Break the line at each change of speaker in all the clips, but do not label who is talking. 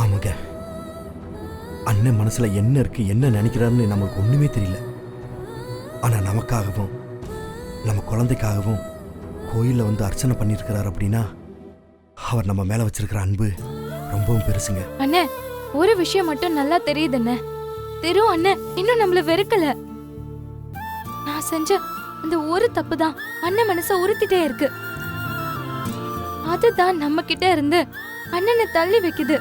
ஆமாங்க, அண்ணன் மனசுல என்ன இருக்கு, என்ன நினைக்கிறாருன்னு நமக்கு ஒண்ணுமே தெரியல. ஆனா நமக்காகவும் நம்ம குழந்தைக்காகவும் கோயில்ல வந்து அர்ச்சனை பண்ணியிருக்கிறார் அப்படின்னா அவர் நம்ம மேல வச்சிருக்கிற அன்பு ரொம்பவும் பெருசுங்க.
அண்ணே, ஒரு விஷயம் மட்டும் நல்லா தெரியுது அண்ணே. திரு அண்ணன் இன்னும் நம்மள வெறுக்கல. நான் செஞ்ச அந்த ஒரு தப்பு தான் அண்ணன் மனச உறுத்திட்டே இருக்கு. அதுதான் நம்ம கிட்ட இருந்து அண்ணனை தள்ளி வைக்குது.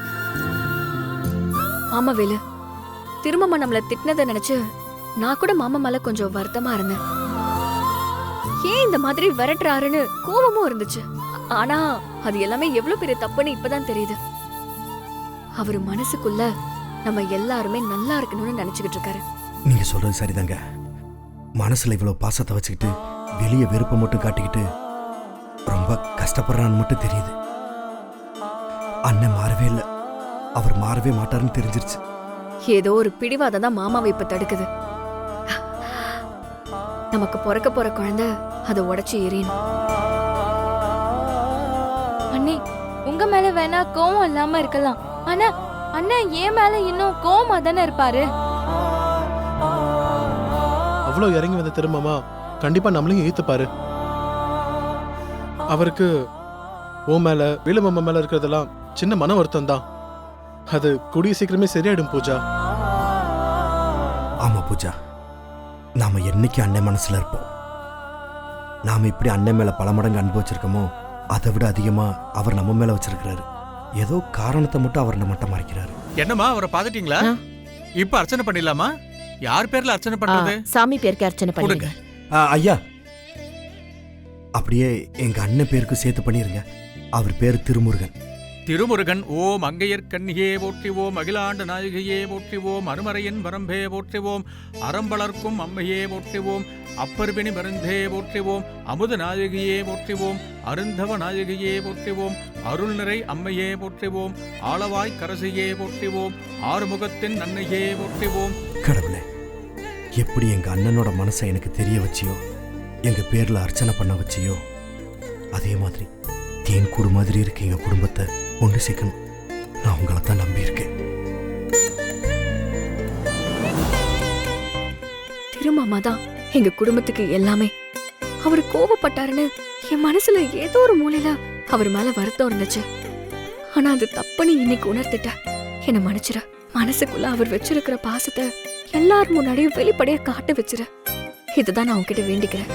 ஆமா வேலு, திரும்ப நம்மள திட்டினதை நினைச்சு நான் கூட மாமா மேல கொஞ்சம் வருத்தமா இருந்தேன். ஏன் இந்த மாதிரி விரட்டுறாருன்னு கோபமும் இருந்துச்சு. ஆனா அது எல்லாமே எவ்வளவு பெரிய தப்புன்னு இப்பதான் தெரியுது. அவரு மனசுக்குள்ள நம்ம எல்லாருமே நல்லா இருக்கணும்னு நினைச்சுக்கிட்டு இருக்காரு.
நீங்க சொல்றது சரிதாங்க. மனசுல இவ்வளவு பாசத்தை வச்சுக்கிட்டு வெளியே வெறுப்பை மட்டும் காட்டிக்கிட்டு ரொம்ப கஷ்டப்படுறான்னு மட்டும் தெரியுது. அண்ணன் மாறவே இல்லை, அவர் மாறவே மாட்டாருன்னு தெரிஞ்சிருச்சு.
ஏதோ ஒரு பிடிவாதம் தான் மாமாவை இப்ப தடுக்குது. நமக்கு பிறக்க போற குழந்தை அதை உடைச்சு எறியணும்.
அண்ணே, உங்க மேல வேணா கோவம் இல்லாம இருக்கலாம். ஆனா அண்ணன் ஏன் மேல இன்னும் கோவமா தானே இருப்பாரு.
அவ்வளவு இறங்கி வந்த திரும்பமா கண்டிப்பா நம்மளையும் ஈர்த்துப்பாரு. அவருக்கு ஓ மேல வேலுமாமா மேல இருக்கிறதெல்லாம் சின்ன மன வருத்தம் தான். அது கூடிய சீக்கிரமே சரியாயிடும் பூஜா.
ஆமா பூஜா, நாம என்னைக்கு அண்ணன் மனசுல இருப்போம். நாம இப்படி அண்ணன் மேல பல மடங்கு அன்பு வச்சிருக்கோமோ அதை விட அதிகமா அவர் நம்ம மேல வச்சிருக்கிறாரு. ஏதோ காரணத்தை மட்டும் அவர் நம்மட்ட மறைக்கிறாரு.
என்னம்மா, அவரை பாத்துட்டீங்களா? இப்ப அர்ச்சனை பண்ணிடலாமா? யார் பேர்ல அர்ச்சனை பண்றது?
சாமி பேருக்கு அர்ச்சனை பண்ணுங்க.
ஐயா, அப்படியே எங்க அண்ணன் பேருக்கு சேர்த்து பண்ணிருங்க. அவர் பேரு திருமுருகன்.
திருமுருகன். ஓம் அங்கையர் கண்ணியே போற்றிவோம், அகிலாண்ட நாயகியே போற்றிவோம், அருமறையன் வரம்பே போற்றிவோம், அறம்பளர்க்கும் அம்மையே போற்றிவோம், அப்பர்பிணி மருந்தே போற்றிவோம், அமுத நாயகியே போற்றிவோம், அருந்தவ நாயகியே போற்றிவோம், அருள் நிறை அம்மையே போற்றிவோம், ஆளவாய் கரசையே போற்றிவோம், ஆறுமுகத்தின் அன்னையே போற்றிவோம்.
கடவுளே, எப்படி எங்க அண்ணனோட மனசை எனக்கு தெரிய வச்சியோ, எங்க பேர்ல அர்ச்சனை பண்ண வச்சியோ, அதே மாதிரி தேன் கூடு மாதிரி இருக்கு எங்க குடும்பத்தை ஒன்று சேர்க்கணும். நான் உங்களை தான் நம்பி இருக்கேன்.
திருமாமா தான் எங்க குடும்பத்துக்கு எல்லாமே. அவர் கோபப்பட்டாருன்னு என் மனசுல ஏதோ ஒரு மூலையில அவர் மேல வருத்தம் இருந்துச்சு. ஆனா அது தப்புன்னு இன்னைக்கு உணர்த்திட்ட. என்ன மன்னிச்சிர. மனசுக்குள்ள அவர் வச்சிருக்கிற பாசத்தை எல்லார் முன்னாடியும் வெளிப்படையா காட்ட வச்சிரு. இதுதான் நான் உன்கிட்ட வேண்டிக்கிறேன்.